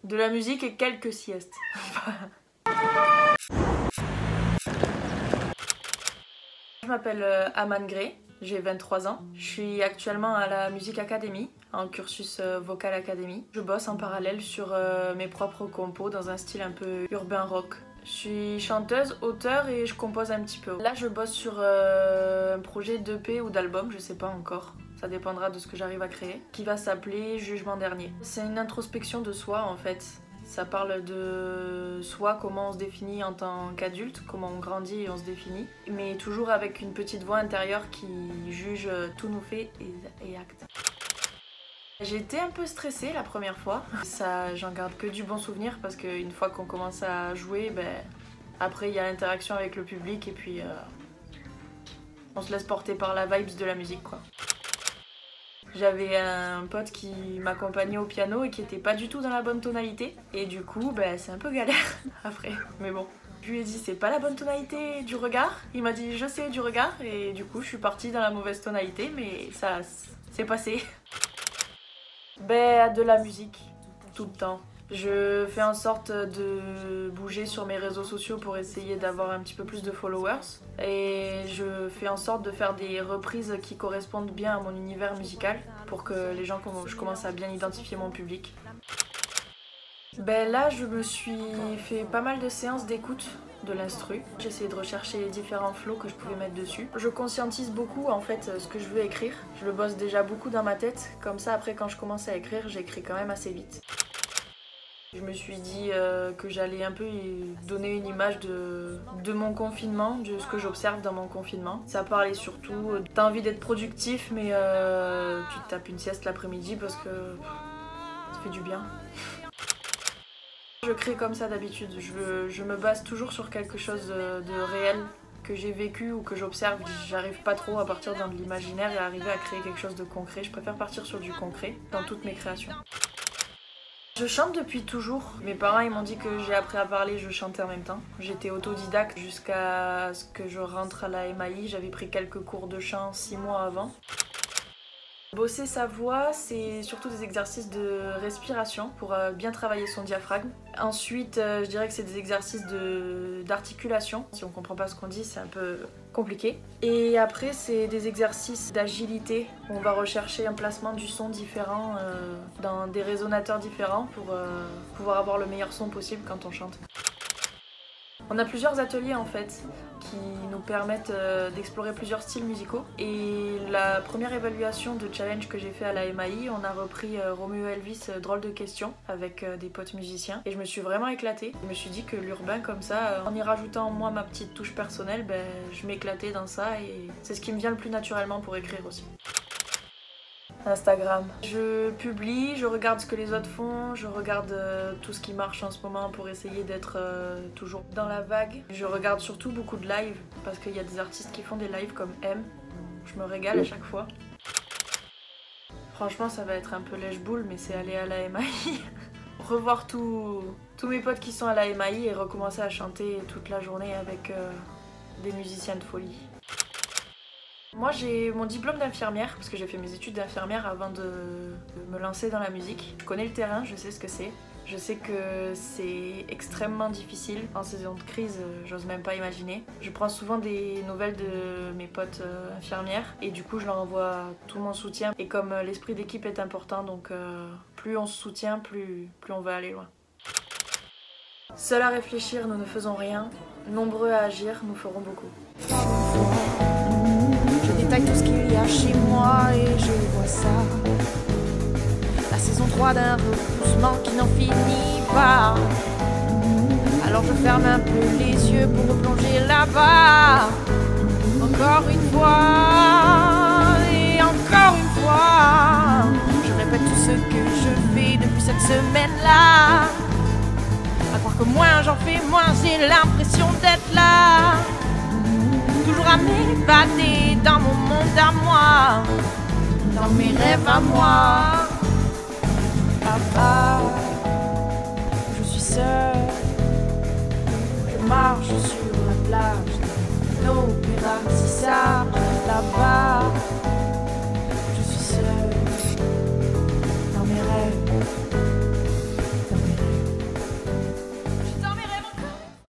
De la musique et quelques siestes. Je m'appelle Aman Gray, j'ai 23 ans. Je suis actuellement à la Music Academy, en cursus Vocal Academy. Je bosse en parallèle sur mes propres compos dans un style un peu urbain rock. Je suis chanteuse, auteure et je compose un petit peu. Là, je bosse sur un projet d'EP ou d'album, je sais pas encore. Ça dépendra de ce que j'arrive à créer, qui va s'appeler Jugement Dernier. C'est une introspection de soi en fait. Ça parle de soi, comment on se définit en tant qu'adulte, comment on grandit et on se définit, mais toujours avec une petite voix intérieure qui juge tous nos faits et actes. J'étais un peu stressée la première fois. Ça, j'en garde que du bon souvenir parce qu'une fois qu'on commence à jouer, après il y a l'interaction avec le public et puis on se laisse porter par la vibes de la musique quoi. J'avais un pote qui m'accompagnait au piano et qui était pas du tout dans la bonne tonalité. Et du coup, c'est un peu galère après. Mais bon, je lui ai dit c'est pas la bonne tonalité du regard. Il m'a dit je sais du regard. Et du coup, je suis partie dans la mauvaise tonalité, mais ça s'est passé. De la musique, tout le temps. Je fais en sorte de bouger sur mes réseaux sociaux pour essayer d'avoir un petit peu plus de followers. Et je fais en sorte de faire des reprises qui correspondent bien à mon univers musical pour que les gens, je commence à bien identifier mon public. Là, je me suis fait pas mal de séances d'écoute de l'instru. J'ai essayé de rechercher les différents flows que je pouvais mettre dessus. Je conscientise beaucoup en fait ce que je veux écrire. Je le bosse déjà beaucoup dans ma tête. Comme ça, après quand je commence à écrire, j'écris quand même assez vite. Je me suis dit que j'allais un peu donner une image de mon confinement, de ce que j'observe dans mon confinement. Ça parlait surtout, t'as envie d'être productif mais tu te tapes une sieste l'après-midi parce que ça fait du bien. Je crée comme ça d'habitude, je me base toujours sur quelque chose de réel que j'ai vécu ou que j'observe. J'arrive pas trop à partir dans de l'imaginaire et à arriver à créer quelque chose de concret. Je préfère partir sur du concret dans toutes mes créations. Je chante depuis toujours. Mes parents ils m'ont dit que j'ai appris à parler, je chantais en même temps. J'étais autodidacte jusqu'à ce que je rentre à la MAI. J'avais pris quelques cours de chant 6 mois avant. Bosser sa voix, c'est surtout des exercices de respiration pour bien travailler son diaphragme. Ensuite, je dirais que c'est des exercices d'articulation. Si on comprend pas ce qu'on dit, c'est un peu compliqué. Et après, c'est des exercices d'agilité. On va rechercher un placement du son différent dans des résonateurs différents pour pouvoir avoir le meilleur son possible quand on chante. On a plusieurs ateliers en fait qui nous permettent d'explorer plusieurs styles musicaux. Et la première évaluation de challenge que j'ai fait à la MAI, on a repris Roméo Elvis Drôle de question avec des potes musiciens. Et je me suis vraiment éclatée. Je me suis dit que l'urbain comme ça, en y rajoutant moi ma petite touche personnelle, je m'éclatais dans ça et c'est ce qui me vient le plus naturellement pour écrire aussi. Instagram. Je publie, je regarde ce que les autres font, je regarde tout ce qui marche en ce moment pour essayer d'être toujours dans la vague. Je regarde surtout beaucoup de live parce qu'il y a des artistes qui font des lives comme M. Je me régale à chaque fois. Franchement, ça va être un peu lèche-boule, mais c'est aller à la MAI. Revoir tous mes potes qui sont à la MAI et recommencer à chanter toute la journée avec des musiciens de folie. Moi j'ai mon diplôme d'infirmière parce que j'ai fait mes études d'infirmière avant de me lancer dans la musique. Je connais le terrain, je sais ce que c'est. Je sais que c'est extrêmement difficile. En saison de crise, j'ose même pas imaginer. Je prends souvent des nouvelles de mes potes infirmières et du coup je leur envoie tout mon soutien. Et comme l'esprit d'équipe est important, donc plus on se soutient, plus on va aller loin. Seuls à réfléchir, nous ne faisons rien. Nombreux à agir, nous ferons beaucoup. Je détaille tout ce qu'il y a chez moi et je vois ça. La saison 3 d'un repoussement qui n'en finit pas. Alors je ferme un peu les yeux pour replonger là-bas. Encore une fois et encore une fois. Je répète tout ce que je fais depuis cette semaine-là. À croire que moins j'en fais, moins j'ai l'impression d'être là. Toujours à m'évader dans mon monde à moi, dans mes rêves à moi. Papa.